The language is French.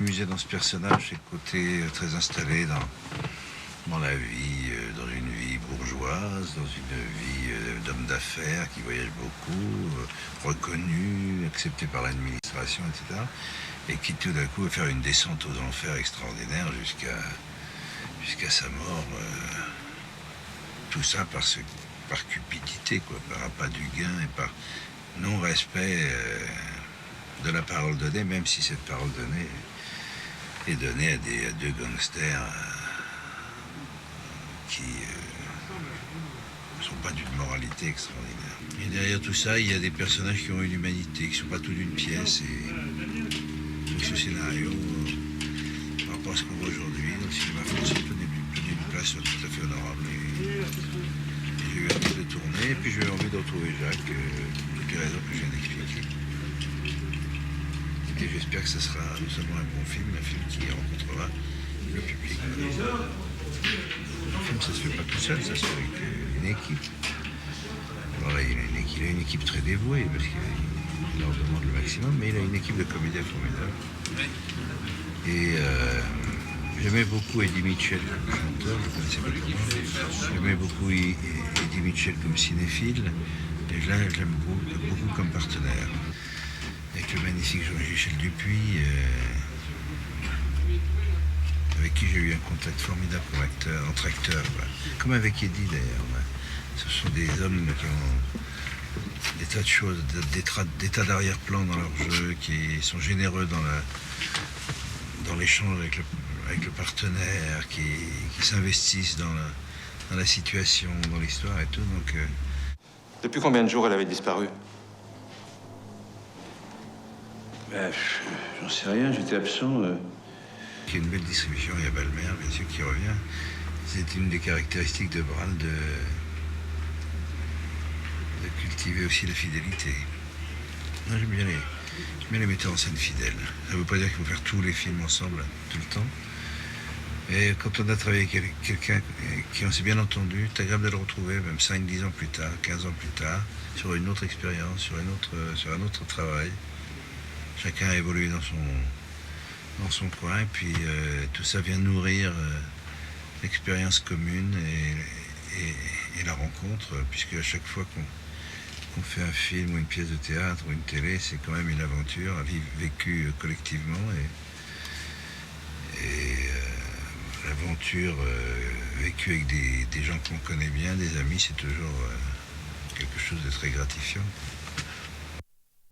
M'amusait dans ce personnage, c'est le côté très installé dans la vie, dans une vie bourgeoise, dans une vie d'homme d'affaires qui voyage beaucoup, reconnu, accepté par l'administration, etc. Et qui tout d'un coup va faire une descente aux enfers extraordinaire jusqu'à sa mort. Tout ça par cupidité, quoi, par appât du gain et par non-respect de la parole donnée, même si cette parole donnée est donnée à deux gangsters qui ne sont pas d'une moralité extraordinaire. Et derrière tout ça, il y a des personnages qui ont une humanité, qui ne sont pas tous d'une pièce. Et ce scénario, par rapport à ce qu'on voit aujourd'hui, dans le cinéma français, tenait une place tout à fait honorable. Et j'ai eu envie de tourner, et puis j'ai eu envie de retrouver Jacques, pour toutes les raisons que je viens d'expliquer. Et j'espère que ce sera non seulement un bon film, un film qui rencontrera le public. Le film, ça se fait pas tout seul, ça se fait avec une équipe. Alors là, il a une équipe très dévouée, parce qu'il leur demande le maximum, mais il a une équipe de comédiens formidables. Et j'aimais beaucoup Eddie Mitchell comme chanteur, je connaissais pas tout. J'aimais beaucoup Eddie Mitchell comme cinéphile, et là, je l'aime beaucoup comme partenaire. Avec le magnifique Jean-Michel Dupuis, avec qui j'ai eu un contact formidable comme acteur, entre acteurs, comme avec Eddie d'ailleurs. Ce sont des hommes qui ont des tas de choses, des tas d'arrière-plan dans leur jeu, qui sont généreux dans l'échange avec le partenaire, qui s'investissent dans la situation, dans l'histoire et tout. Donc, Depuis combien de jours elle avait disparu? J'en sais rien, j'étais absent. Il y a une belle distribution, il y a Balmer, bien sûr, qui revient. C'est une des caractéristiques de Brel de cultiver aussi la fidélité. Moi, j'aime bien les metteurs en scène fidèles. Ça ne veut pas dire qu'il faut faire tous les films ensemble, tout le temps. Et quand on a travaillé avec quelqu'un qui on s'est bien entendu, c'est agréable de le retrouver, même 5-10 ans plus tard, 15 ans plus tard, sur une autre expérience, sur un autre travail. Chacun a évolué dans son coin, et puis tout ça vient nourrir l'expérience commune et la rencontre, puisque à chaque fois qu'on fait un film ou une pièce de théâtre ou une télé, c'est quand même une aventure vécue collectivement, et l'aventure vécue avec des gens qu'on connaît bien, des amis, c'est toujours quelque chose de très gratifiant.